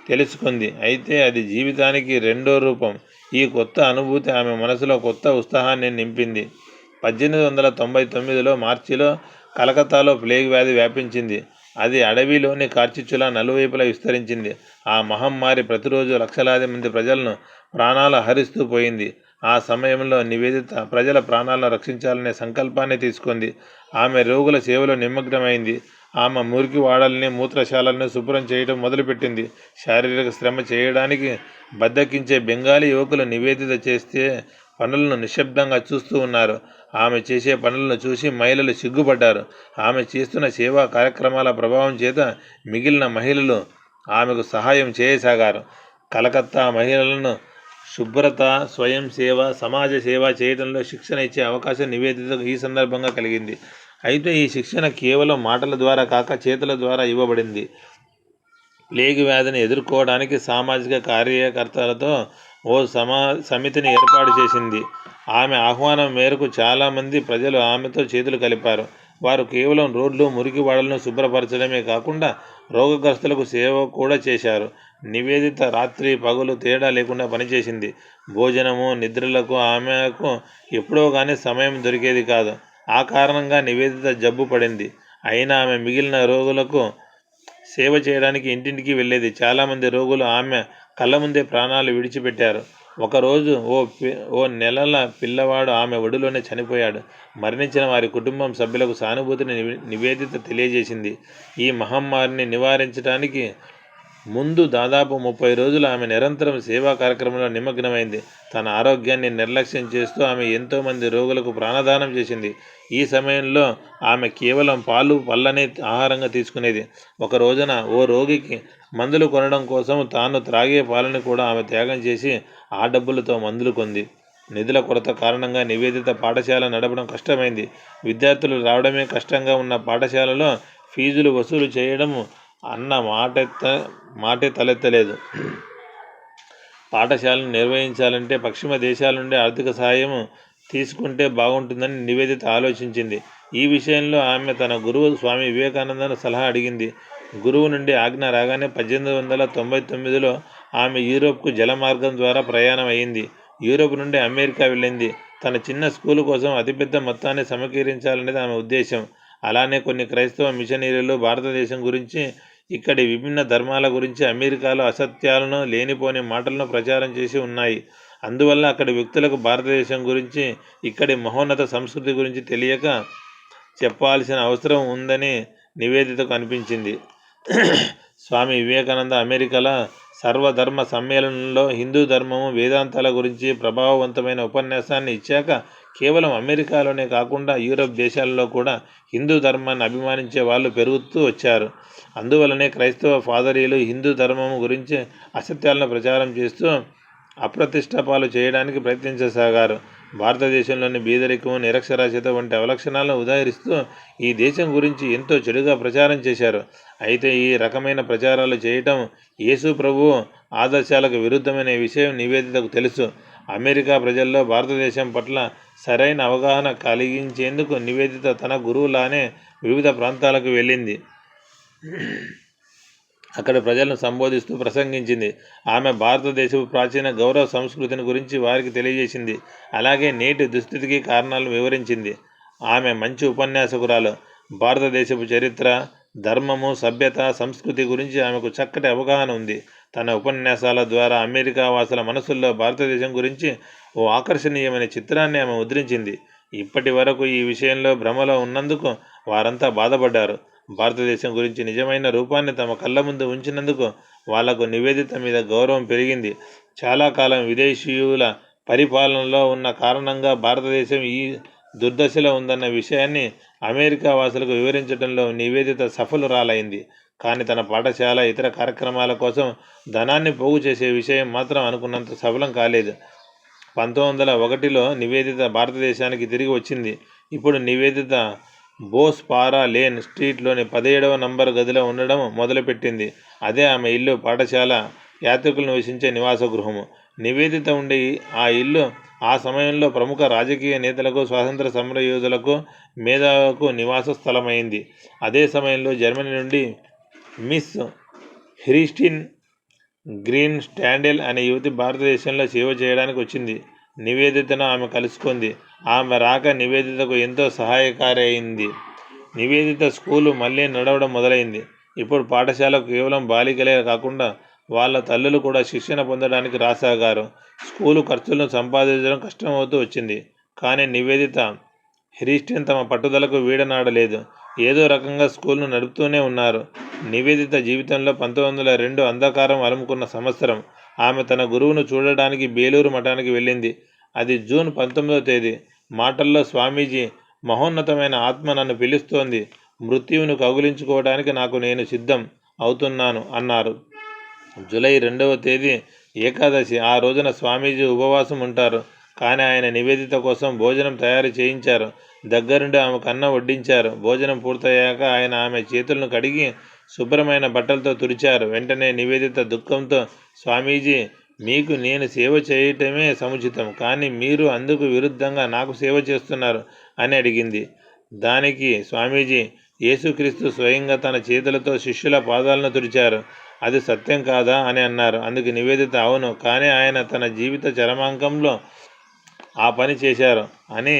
తెలుసుకుంది. అయితే అది జీవితానికి రెండో రూపం. ఈ కొత్త అనుభూతి ఆమె మనసులో కొత్త ఉత్సాహాన్ని నింపింది. 1899 మార్చిలో కలకత్తాలో ప్లేగ్ వ్యాధి వ్యాపించింది. అది అడవిలోని కార్చిచ్చులా నలువైపులా విస్తరించింది. ఆ మహమ్మారి ప్రతిరోజు లక్షలాది మంది ప్రజలను ప్రాణాలు హరిస్తూ పోయింది. ఆ సమయంలో నివేదిత ప్రజల ప్రాణాలను రక్షించాలనే సంకల్పాన్ని తీసుకుంది. ఆమె రోగుల సేవలో నిమగ్నమైంది. ఆమె మురికి వాడల్ని, మూత్రశాలల్ని శుభ్రం చేయడం మొదలుపెట్టింది. శారీరక శ్రమ చేయడానికి బద్దకించే బెంగాలీ యువకులు నివేదిత చేస్తే పనులను నిశ్శబ్దంగా చూస్తూ ఉన్నారు. ఆమె చేసే పనులను చూసి మహిళలు సిగ్గుపడ్డారు. ఆమె చేస్తున్న సేవా కార్యక్రమాల ప్రభావం చేత మిగిలిన మహిళలు ఆమెకు సహాయం చేయసాగారు. కలకత్తా మహిళలను శుభ్రత, స్వయం సేవ, సమాజ సేవ చేయడంలో శిక్షణ ఇచ్చే అవకాశం నివేదితకు ఈ సందర్భంగా కలిగింది. అయితే ఈ శిక్షణ కేవలం మాటల ద్వారా కాక చేతుల ద్వారా ఇవ్వబడింది. ప్లేగ్ వ్యాధిని ఎదుర్కోవడానికి సామాజిక కార్యకర్తలతో ఓ సమితిని ఏర్పాటు చేసింది. ఆమె ఆహ్వానం మేరకు చాలామంది ప్రజలు ఆమెతో చేతులు కలిపారు. వారు కేవలం రోడ్లు, మురికి వాడలను శుభ్రపరచడమే కాకుండా రోగగ్రస్తులకు సేవ కూడా చేశారు. నివేదిత రాత్రి పగలు తేడా లేకుండా పనిచేసింది. భోజనము, నిద్రలకు ఆమెకు ఎప్పుడో కానీ సమయం దొరికేది కాదు. ఆ కారణంగా నివేదిత జబ్బు పడింది. అయినా ఆమె మిగిలిన రోగులకు సేవ చేయడానికి ఇంటింటికి వెళ్ళేది. చాలామంది రోగులు ఆమె కళ్ళ ముందే ప్రాణాలు విడిచిపెట్టారు. ఒకరోజు ఓ నెలల పిల్లవాడు ఆమె ఒడిలోనే చనిపోయాడు. మరణించిన వారి కుటుంబం సభ్యులకు సానుభూతిని నివేదిత తెలియజేసింది. ఈ మహమ్మారిని నివారించడానికి ముందు దాదాపు 30 రోజులు ఆమె నిరంతరం సేవా కార్యక్రమంలో నిమగ్నమైంది. తన ఆరోగ్యాన్ని నిర్లక్ష్యం చేస్తూ ఆమె ఎంతోమంది రోగులకు ప్రాణదానం చేసింది. ఈ సమయంలో ఆమె కేవలం పాలు, పళ్ళనే ఆహారంగా తీసుకునేది. ఒక రోజున ఓ రోగికి మందులు కొనడం కోసం తాను త్రాగే పాలను కూడా ఆమె త్యాగం చేసి ఆ డబ్బులతో మందులు కొంది. నిధుల కొరత కారణంగా నివేదిత పాఠశాల నడపడం కష్టమైంది. విద్యార్థులు రావడమే కష్టంగా ఉన్న పాఠశాలలో ఫీజులు వసూలు చేయడం అన్న మాటే తలెత్తలేదు. పాఠశాలను నిర్వహించాలంటే పశ్చిమ దేశాల నుండి ఆర్థిక సహాయం తీసుకుంటే బాగుంటుందని నివేదిత ఆలోచించింది. ఈ విషయంలో ఆమె తన గురువు స్వామి వివేకానందను సలహా అడిగింది. గురువు నుండి ఆజ్ఞ రాగానే 1899లో ఆమె యూరోప్కు జలమార్గం ద్వారా ప్రయాణం అయింది. యూరోప్ నుండి అమెరికా వెళ్ళింది. తన చిన్న స్కూలు కోసం అతిపెద్ద మొత్తాన్ని సమకూరించాలనేది ఆమె ఉద్దేశం. అలానే కొన్ని క్రైస్తవ మిషనరీలు భారతదేశం గురించి, ఇక్కడి విభిన్న ధర్మాల గురించి అమెరికాలో అసత్యాలను, లేనిపోని మాటలను ప్రచారం చేసి ఉన్నాయి. అందువల్ల అక్కడి వ్యక్తులకు భారతదేశం గురించి, ఇక్కడి మహోన్నత సంస్కృతి గురించి తెలియక చెప్పాల్సిన అవసరం ఉందని నివేదితకు అనిపించింది. స్వామి వివేకానంద అమెరికాలో సర్వధర్మ సమ్మేళనంలో హిందూ ధర్మము, వేదాంతాల గురించి ప్రభావవంతమైన ఉపన్యాసాన్ని ఇచ్చాక కేవలం అమెరికాలోనే కాకుండా యూరప్ దేశాలలో కూడా హిందూ ధర్మాన్ని అభిమానించే వాళ్ళు పెరుగుతూ వచ్చారు. అందువలనే క్రైస్తవ ఫాదరీలు హిందూ ధర్మము గురించి అసత్యాలను ప్రచారం చేస్తూ అప్రతిష్ట పాలు చేయడానికి ప్రయత్నించసాగారు. భారతదేశంలోని బీదరికం, నిరక్షరాస్యత వంటి అవలక్షణాలను ఉదాహరిస్తూ ఈ దేశం గురించి ఎంతో చెడుగా ప్రచారం చేశారు. అయితే ఈ రకమైన ప్రచారాలు చేయటం యేసు ప్రభువు ఆదర్శాలకు విరుద్ధమైన విషయం నివేదితకు తెలుసు. అమెరికా ప్రజల్లో భారతదేశం పట్ల సరైన అవగాహన కలిగించేందుకు నివేదిత తన గురువులానే వివిధ ప్రాంతాలకు వెళ్ళింది. అక్కడ ప్రజలను సంబోధిస్తూ ప్రసంగించింది. ఆమె భారతదేశపు ప్రాచీన గౌరవ సంస్కృతిని గురించి వారికి తెలియజేసింది. అలాగే నేటి దుస్థితికి కారణాలను వివరించింది. ఆమె మంచి ఉపన్యాసకురాలు. భారతదేశపు చరిత్ర, ధర్మము, సభ్యత, సంస్కృతి గురించి ఆమెకు చక్కటి అవగాహన ఉంది. తన ఉపన్యాసాల ద్వారా అమెరికా వాసుల మనసుల్లో భారతదేశం గురించి ఓ ఆకర్షణీయమైన చిత్రాన్ని ఆమె ముద్రించింది. ఇప్పటి వరకు ఈ విషయంలో భ్రమలో ఉన్నందుకు వారంతా బాధపడ్డారు. భారతదేశం గురించి నిజమైన రూపాన్ని తమ కళ్ళ ముందు ఉంచినందుకు వాళ్లకు నివేదిత మీద గౌరవం పెరిగింది. చాలా కాలం విదేశీయుల పరిపాలనలో ఉన్న కారణంగా భారతదేశం ఈ దుర్దశలో ఉందన్న విషయాన్ని అమెరికా వాసులకు వివరించడంలో నివేదిత సఫలురాలైంది. కానీ తన పాఠశాల, ఇతర కార్యక్రమాల కోసం ధనాన్ని పోగు చేసే విషయం మాత్రం అనుకున్నంత సఫలం కాలేదు. 1901లో నివేదిత భారతదేశానికి తిరిగి వచ్చింది. ఇప్పుడు నివేదిత బోస్ పారా లేన్ స్ట్రీట్లోని 17వ నంబర్ గదిలో ఉండడం మొదలుపెట్టింది. అదే ఆమె ఇల్లు. పాఠశాల, యాత్రికులు నివసించే నివాస గృహము. నివేదిత ఉండే ఆ ఇల్లు ఆ సమయంలో ప్రముఖ రాజకీయ నేతలకు, స్వాతంత్ర సమర యోధులకు, మేధావులకు నివాస స్థలమైంది. అదే సమయంలో జర్మనీ నుండి మిస్ హ్రిస్టిన్ గ్రీన్ స్టాండెల్ అనే యువతి భారతదేశంలో సేవ చేయడానికి వచ్చింది. నివేదితను ఆమె కలుసుకుంది. ఆమె రాక నివేదితకు ఎంతో సహాయకారి అయింది. నివేదిత స్కూలు మళ్ళీ నడవడం మొదలైంది. ఇప్పుడు పాఠశాలకు కేవలం బాలికలే కాకుండా వాళ్ళ తల్లులు కూడా శిక్షణ పొందడానికి రాసాగారు. స్కూలు ఖర్చులను సంపాదించడం కష్టమవుతూ వచ్చింది. కానీ నివేదిత, హ్రిస్టిన్ తమ పట్టుదలకు వీడనాడలేదు. ఏదో రకంగా స్కూల్ను నడుపుతూనే ఉన్నారు. నివేదిత జీవితంలో 1902 అంధకారం అలుముకున్న సంవత్సరం. ఆమె తన గురువును చూడడానికి బేలూరు మఠానికి వెళ్ళింది. అది జూన్ 19వ తేదీ. మాటల్లో స్వామీజీ, మహోన్నతమైన ఆత్మ నన్ను పిలుస్తోంది. మృత్యువును కౌగిలించుకోవడానికి నేను సిద్ధం అవుతున్నాను అన్నారు. జూలై 2వ తేదీ ఏకాదశి. ఆ రోజున స్వామీజీ ఉపవాసం ఉంటారు. కానీ ఆయన నివేదిత కోసం భోజనం తయారు చేయించారు. దగ్గరుండి ఆమెకు అన్నం వడ్డించారు. భోజనం పూర్తయ్యాక ఆయన ఆమె చేతులను కడిగి శుభ్రమైన బట్టలతో తుడిచారు. వెంటనే నివేదిత దుఃఖంతో, స్వామీజీ, మీకు నేను సేవ చేయటమే సముచితం, కానీ మీరు అందుకు విరుద్ధంగా నాకు సేవ చేస్తున్నారు అని అడిగింది. దానికి స్వామీజీ, యేసుక్రీస్తు స్వయంగా తన చేతులతో శిష్యుల పాదాలను తుడిచారు. అది సత్యం కాదా అని అన్నారు. అందుకు నివేదిత, అవును, కానీ ఆయన తన జీవిత చరమాంకంలో ఆ పని చేశారు అని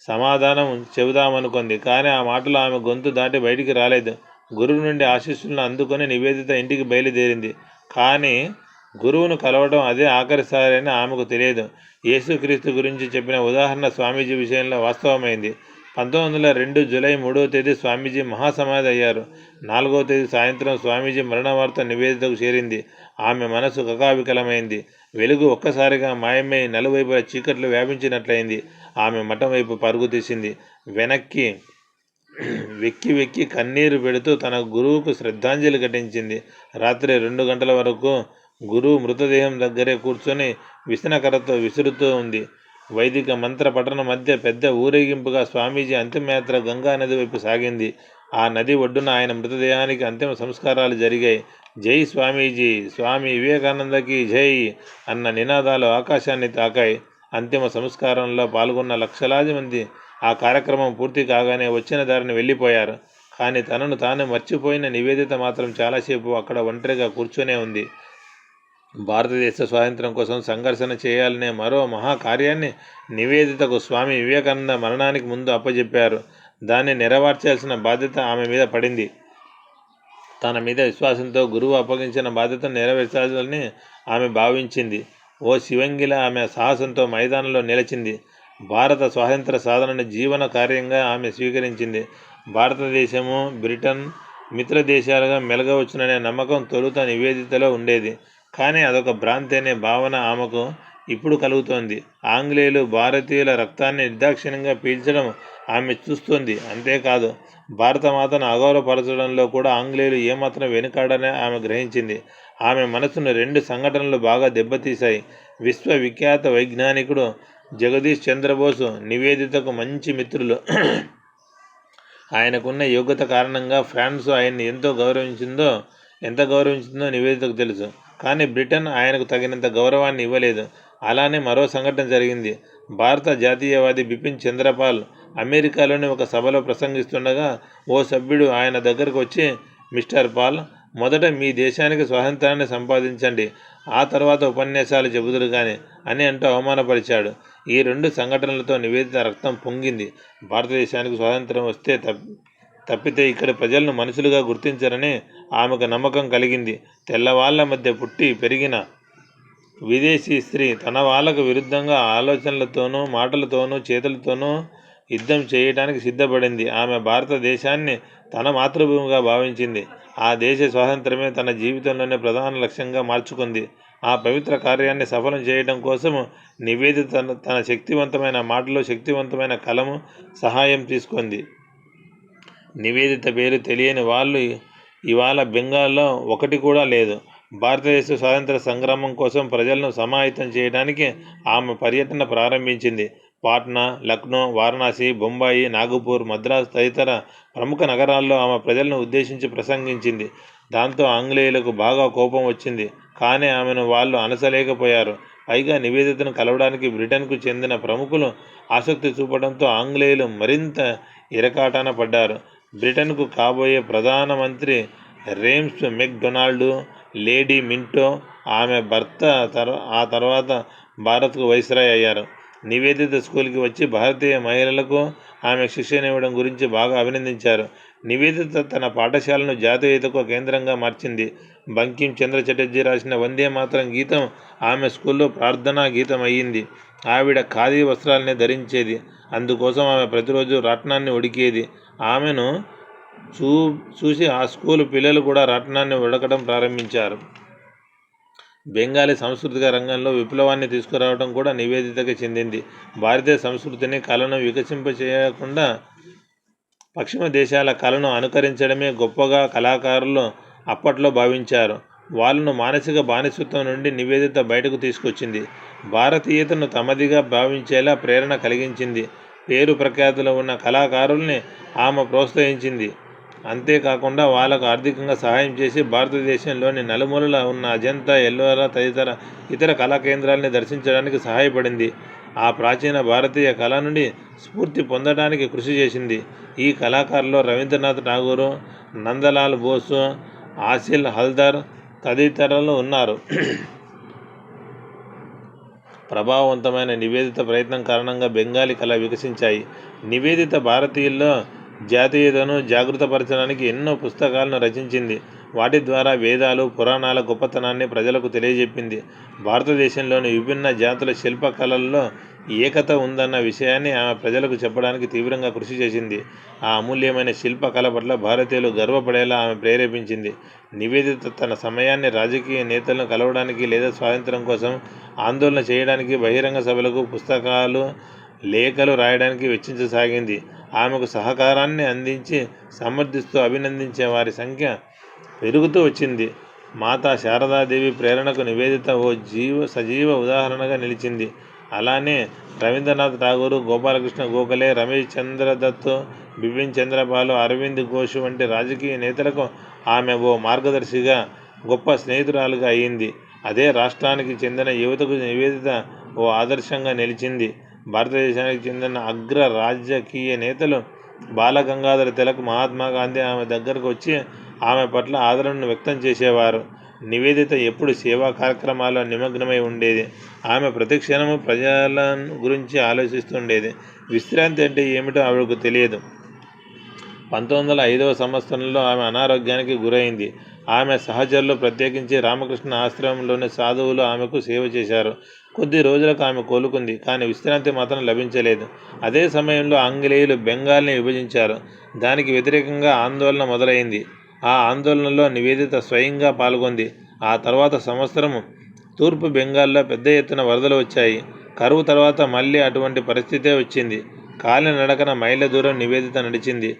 సమాధానం చెబుదామనుకుంది. కానీ ఆ మాటలు ఆమె గొంతు దాటి బయటికి రాలేదు. గురువు నుండి ఆశీస్సులను అందుకొని నివేదిత ఇంటికి బయలుదేరింది. కానీ గురువును కలవడం అదే ఆఖరిసారి అని ఆమెకు తెలియదు. యేసుక్రీస్తు గురించి చెప్పిన ఉదాహరణ స్వామీజీ విషయంలో వాస్తవమైంది. 1902 జూలై 3వ తేదీ స్వామీజీ మహాసమాధి అయ్యారు. 4వ తేదీ సాయంత్రం స్వామీజీ మరణ వార్త నివేదితకు చేరింది. ఆమె మనసు కకావికలమైంది. వెలుగు ఒక్కసారిగా మాయమై నలువైపులా చీకట్లు వ్యాపించినట్లయింది. ఆమె మఠం వైపు పరుగు తీసింది. వెనక్కి వెక్కి వెక్కి కన్నీరు పెడుతూ తన గురువుకు శ్రద్ధాంజలి ఘటించింది. రాత్రి 2 గంటల వరకు గురువు మృతదేహం దగ్గరే కూర్చొని విసనకర్రతో విసురుతూ ఉంది. వైదిక మంత్ర పఠన మధ్య పెద్ద ఊరేగింపుగా స్వామీజీ అంతిమయాత్ర గంగా నది వైపు సాగింది. ఆ నది ఒడ్డున ఆయన మృతదేహానికి అంతిమ సంస్కారాలు జరిగాయి. జై స్వామీజీ, స్వామి వివేకానందకి జై అన్న నినాదాలు ఆకాశాన్ని తాకాయి. అంతిమ సంస్కారంలో పాల్గొన్న లక్షలాది మంది ఆ కార్యక్రమం పూర్తి కాగానే వచ్చిన దారిని వెళ్ళిపోయారు. కానీ తనను తాను మర్చిపోయిన నివేదిత మాత్రం చాలాసేపు అక్కడ ఒంటరిగా కూర్చొనే ఉంది. భారతదేశ స్వాతంత్ర్యం కోసం సంఘర్షణ చేయాలనే మరో మహాకార్యాన్ని నివేదితకు స్వామి వివేకానంద మరణానికి ముందు అప్పజెప్పారు. దాన్ని నెరవేర్చాల్సిన బాధ్యత ఆమె మీద పడింది. తన మీద విశ్వాసంతో గురువు అప్పగించిన బాధ్యతను నెరవేర్చాలని ఆమె భావించింది. ఓ శివంగిలా ఆమె సాహసంతో మైదానంలో నిలిచింది. భారత స్వాతంత్ర సాధనని జీవన కార్యంగా ఆమె స్వీకరించింది. భారతదేశము, బ్రిటన్ మిత్ర దేశాలుగా మెలగవచ్చుననే నమ్మకం తొలుత నివేదితలో ఉండేది. కానీ అదొక భ్రాంతి అనే భావన ఆమెకు ఇప్పుడు కలుగుతోంది. ఆంగ్లేయులు భారతీయుల రక్తాన్ని నిర్దాక్షిణ్యంగా పీల్చడం ఆమె చూస్తోంది. అంతేకాదు, భారతమాతను అగౌరవపరచడంలో కూడా ఆంగ్లేయులు ఏమాత్రం వెనుకాడని ఆమె గ్రహించింది. ఆమె మనసును రెండు సంఘటనలు బాగా దెబ్బతీశాయి. విశ్వవిఖ్యాత వైజ్ఞానికుడు జగదీష్ చంద్రబోసు నివేదితకు మంచి మిత్రులు. ఆయనకున్న యోగ్యత కారణంగా ఫ్రాన్స్ ఆయన్ని ఎంత గౌరవించిందో నివేదితకు తెలుసు. కానీ బ్రిటన్ ఆయనకు తగినంత గౌరవాన్ని ఇవ్వలేదు. అలానే మరో సంఘటన జరిగింది. భారత జాతీయవాది బిపిన్ చంద్రపాల్ అమెరికాలోని ఒక సభలో ప్రసంగిస్తుండగా ఓ సభ్యుడు ఆయన దగ్గరకు వచ్చి, మిస్టర్ పాల్, మొదట మీ దేశానికి స్వాతంత్రాన్ని సంపాదించండి, ఆ తర్వాత ఉపన్యాసాలు చెబుదురు కానీ అని అంటూ అవమానపరిచాడు. ఈ రెండు సంఘటనలతో నివేదిత రక్తం పొంగింది. భారతదేశానికి స్వాతంత్రం వస్తే తప్పితే ఇక్కడి ప్రజలను మనుషులుగా గుర్తించరని ఆమెకు నమ్మకం కలిగింది. తెల్లవాళ్ల మధ్య పుట్టి పెరిగిన విదేశీ స్త్రీ తన వాళ్లకు విరుద్ధంగా ఆలోచనలతోనూ, మాటలతోనూ, చేతులతోనూ యుద్ధం చేయడానికి సిద్ధపడింది. ఆమె భారతదేశాన్ని తన మాతృభూమిగా భావించింది. ఆ దేశ స్వాతంత్రమే తన జీవితంలోనే ప్రధాన లక్ష్యంగా మార్చుకుంది. ఆ పవిత్ర కార్యాన్ని సఫలం చేయడం కోసం నివేదిత తన శక్తివంతమైన మాటలు, శక్తివంతమైన కలము సహాయం తీసుకుంది. నివేదిత పేరు తెలియని వాళ్ళు ఇవాళ బెంగాల్లో ఒకటి కూడా లేదు. భారతదేశ స్వాతంత్ర సంగ్రామం కోసం ప్రజలను సమాహితం చేయడానికి ఆమె పర్యటన ప్రారంభించింది. పాట్నా, లక్నో, వారణాసి, బొంబాయి, నాగపూర్, మద్రాసు తదితర ప్రముఖ నగరాల్లో ఆమె ప్రజలను ఉద్దేశించి ప్రసంగించింది. దాంతో ఆంగ్లేయులకు బాగా కోపం వచ్చింది. కానీ ఆమెను వాళ్ళు అనసలేకపోయారు. పైగా నివేదితను కలవడానికి బ్రిటన్కు చెందిన ప్రముఖులు ఆసక్తి చూపడంతో ఆంగ్లేయులు మరింత ఇరకాటాన పడ్డారు. బ్రిటన్కు కాబోయే ప్రధానమంత్రి రేమ్స్ మెక్డొనాల్డ్, లేడీ మింటో ఆమె భర్త ఆ తర్వాత భారత్కు వైస్రాయ్ అయ్యారు. నివేదిత స్కూల్కి వచ్చి భారతీయ మహిళలకు ఆమె శిక్షణనివ్వడం గురించి బాగా అభినందించారు. నివేదిత తన పాఠశాలను జాతీయతకు కేంద్రంగా మార్చింది. బంకిం చంద్ర చటర్జీ రాసిన వందే మాతరం గీతం ఆమె స్కూల్లో ప్రార్థనా గీతం అయ్యింది. ఆవిడ ఖాదీ వస్త్రాలనే ధరించేది. అందుకోసం ఆమె ప్రతిరోజు రాట్నాన్ని ఉడికేది. ఆమెను చూసి ఆ స్కూలు పిల్లలు కూడా రాట్నాన్ని ఉడకడం ప్రారంభించారు. బెంగాలీ సాంస్కృతిక రంగంలో విప్లవాన్ని తీసుకురావడం కూడా నివేదితకి చెందింది. భారతీయ సంస్కృతిని, కళను వికసింపచేయకుండా పశ్చిమ దేశాల కళను అనుకరించడమే గొప్పగా కళాకారులు అప్పట్లో భావించారు. వాళ్ళను మానసిక బానిసత్వం నుండి నివేదిత బయటకు తీసుకొచ్చింది. భారతీయతను తమదిగా భావించేలా ప్రేరణ కలిగించింది. పేరు ప్రఖ్యాతులు ఉన్న కళాకారుల్ని ఆమె ప్రోత్సహించింది. అంతేకాకుండా వాళ్ళకు ఆర్థికంగా సహాయం చేసి భారతదేశంలోని నలుమూలలా ఉన్న అజంతా, ఎల్లోరా తదితర ఇతర కళా కేంద్రాలని దర్శించడానికి సహాయపడింది. ఆ ప్రాచీన భారతీయ కళ నుండి స్ఫూర్తి పొందడానికి కృషి చేసింది. ఈ కళాకారుల్లో రవీంద్రనాథ్ ఠాగూర్, నందలాల్ బోసు, ఆసిల్ హల్దర్ తదితరులు ఉన్నారు. ప్రభావవంతమైన నివేదిత ప్రయత్నం కారణంగా బెంగాలీ కళ వికసించాయి. నివేదిత భారతీయుల్లో జాతీయతను జాగృతపరచడానికి ఎన్నో పుస్తకాలను రచించింది. వాటి ద్వారా వేదాలు, పురాణాల గొప్పతనాన్ని ప్రజలకు తెలియజెప్పింది. భారతదేశంలోని విభిన్న జాతుల శిల్పకళల్లో ఏకత ఉందన్న విషయాన్ని ఆమె ప్రజలకు చెప్పడానికి తీవ్రంగా కృషి చేసింది. ఆ అమూల్యమైన శిల్పకళ పట్ల భారతీయులు గర్వపడేలా ఆమె ప్రేరేపించింది. నివేదిత తన సమయాన్ని రాజకీయ నేతలను కలవడానికి లేదా స్వాతంత్ర్యం కోసం ఆందోళన చేయడానికి, బహిరంగ సభలకు, పుస్తకాలు, లేఖలు రాయడానికి వెచ్చించసాగింది. ఆమెకు సహకారాన్ని అందించి సమర్థిస్తూ అభినందించే వారి సంఖ్య పెరుగుతూ వచ్చింది. మాతా శారదాదేవి ప్రేరణకు నివేదిత ఓ సజీవ ఉదాహరణగా నిలిచింది. అలానే రవీంద్రనాథ్ ఠాగూర్, గోపాలకృష్ణ గోఖలే, రమేష్ చంద్ర దత్, బిపిన్ చంద్రపాల్, అరవింద్ ఘోష్ వంటి రాజకీయ నేతలకు ఆమె ఓ మార్గదర్శిగా, గొప్ప స్నేహితురాలుగా అయింది. అదే రాష్ట్రానికి చెందిన యువతకు నివేదిత ఓ ఆదర్శంగా నిలిచింది. భారతదేశానికి చెందిన అగ్ర రాజకీయ నేతలు బాలగంగాధర తిలక్, మహాత్మా గాంధీ ఆమె దగ్గరకు వచ్చి ఆమె పట్ల ఆదరణను వ్యక్తం చేసేవారు. నివేదిత ఎప్పుడు సేవా కార్యక్రమాల్లో నిమగ్నమై ఉండేది. ఆమె ప్రతి క్షణము ప్రజల గురించి ఆలోచిస్తుండేది. విశ్రాంతి అంటే ఏమిటో ఆవిడకు తెలియదు. 1905వ సంవత్సరంలో ఆమె అనారోగ్యానికి గురైంది. ఆమె సహచరులు, ప్రత్యేకించి రామకృష్ణ ఆశ్రమంలోని సాధువులు ఆమెకు సేవ చేశారు. కొద్ది రోజులకు ఆమె కోలుకుంది. కానీ విశ్రాంతి మాత్రం లభించలేదు. అదే సమయంలో ఆంగ్లేయులు బెంగాల్ని విభజించారు. దానికి వ్యతిరేకంగా ఆందోళన మొదలైంది. ఆ ఆందోళనలో నివేదిత స్వయంగా పాల్గొంది. ఆ తర్వాత సంవత్సరం తూర్పు బెంగాల్లో పెద్ద ఎత్తున వరదలు వచ్చాయి. కరువు తర్వాత మళ్ళీ అటువంటి పరిస్థితే వచ్చింది. కాలినడకన మైళ్ళ దూరం నివేదిత నడిచింది.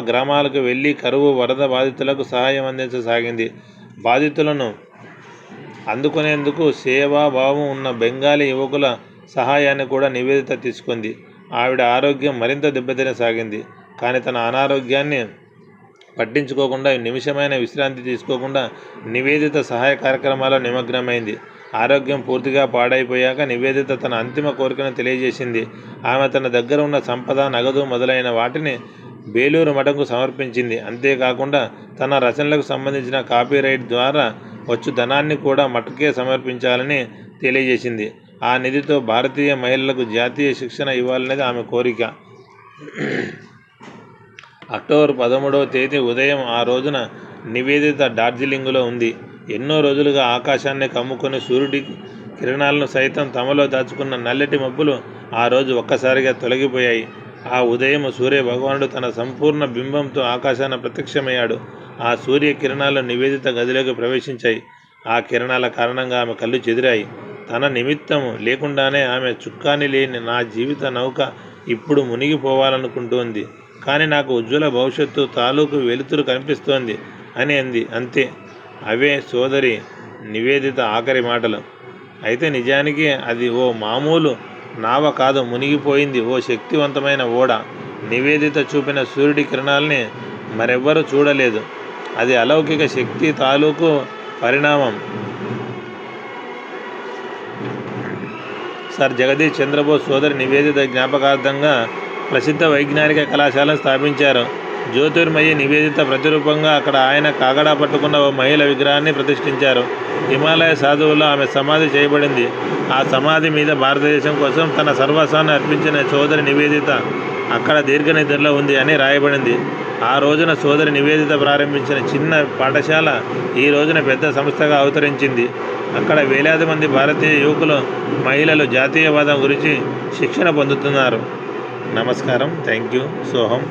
గ్రామాలకు వెళ్ళి కరువు, వరద బాధితులకు సహాయం అందించసాగింది. బాధితులను అందుకునేందుకు సేవాభావం ఉన్న బెంగాలీ యువకుల సహాయాన్ని కూడా నివేదిత తీసుకుంది. ఆవిడ ఆరోగ్యం మరింత దెబ్బతినసాగింది. కానీ తన అనారోగ్యాన్ని పట్టించుకోకుండా, నిమిషమైన విశ్రాంతి తీసుకోకుండా నివేదిత సహాయ కార్యక్రమాల్లో నిమగ్నమైంది. ఆరోగ్యం పూర్తిగా పాడైపోయాక నివేదిత తన అంతిమ కోరికను తెలియజేసింది. ఆమె తన దగ్గర ఉన్న సంపద, నగదు మొదలైన వాటిని బేలూరు మఠంకు సమర్పించింది. అంతేకాకుండా తన రచనలకు సంబంధించిన కాపీరైట్ ద్వారా వచ్చు ధనాన్ని కూడా మఠకే సమర్పించాలని తెలియజేసింది. ఆ నిధితో భారతీయ మహిళలకు జాతీయ శిక్షణ ఇవ్వాలనేది ఆమె కోరిక. అక్టోబర్ 13వ తేదీ ఉదయం ఆ రోజున నివేదిత డార్జిలింగ్లో ఉంది. ఎన్నో రోజులుగా ఆకాశాన్ని కమ్ముకొని సూర్యుడి కిరణాలను సైతం తమలో దాచుకున్న నల్లటి మబ్బులు ఆ రోజు ఒక్కసారిగా తొలగిపోయాయి. ఆ ఉదయం సూర్య భగవానుడు తన సంపూర్ణ బింబంతో ఆకాశాన ప్రత్యక్షమయ్యాడు. ఆ సూర్య కిరణాలు నివేదిత గదిలోకి ప్రవేశించాయి. ఆ కిరణాల కారణంగా ఆమె కళ్ళు చెదిరాయి. తన నిమిత్తము లేకుండానే ఆమె చుక్కాని లేని నా జీవిత నౌక ఇప్పుడు మునిగిపోవాలనుకుంటోంది. కానీ నాకు ఉజ్వల భవిష్యత్తు తాలూకు వెలుతురు కనిపిస్తోంది అని అంది. అంతే. అవే సోదరి నివేదిత ఆఖరి మాటలు. అయితే నిజానికి అది ఓ మామూలు నావ కాదు, మునిగిపోయింది ఓ శక్తివంతమైన ఓడ. నివేదిత చూపిన సూర్యుడి కిరణాల్ని మరెవ్వరూ చూడలేదు. అది అలౌకిక శక్తి తాలూకు పరిణామం. సర్ జగదీష్ చంద్రబోస్ సోదరి నివేదిత జ్ఞాపకార్థంగా ప్రసిద్ధ వైజ్ఞానిక కళాశాలను స్థాపించారు. జ్యోతిర్మయి నివేదిత ప్రతిరూపంగా అక్కడ ఆయన కాగడా పట్టుకున్న ఓ మహిళ విగ్రహాన్ని ప్రతిష్ఠించారు. హిమాలయ సాధువుల్లో ఆమె సమాధి చేయబడింది. ఆ సమాధి మీద భారతదేశం కోసం తన సర్వస్వాన్ని అర్పించిన సోదరి నివేదిత అక్కడ దీర్ఘనిద్రలో ఉంది అని రాయబడింది. ఆ రోజున సోదరి నివేదిత ప్రారంభించిన చిన్న పాఠశాల ఈ రోజున పెద్ద సంస్థగా అవతరించింది. అక్కడ వేలాది మంది భారతీయ యువకులు, మహిళలు జాతీయవాదం గురించి శిక్షణ పొందుతున్నారు. నమస్కారం. Thank you. సోహం.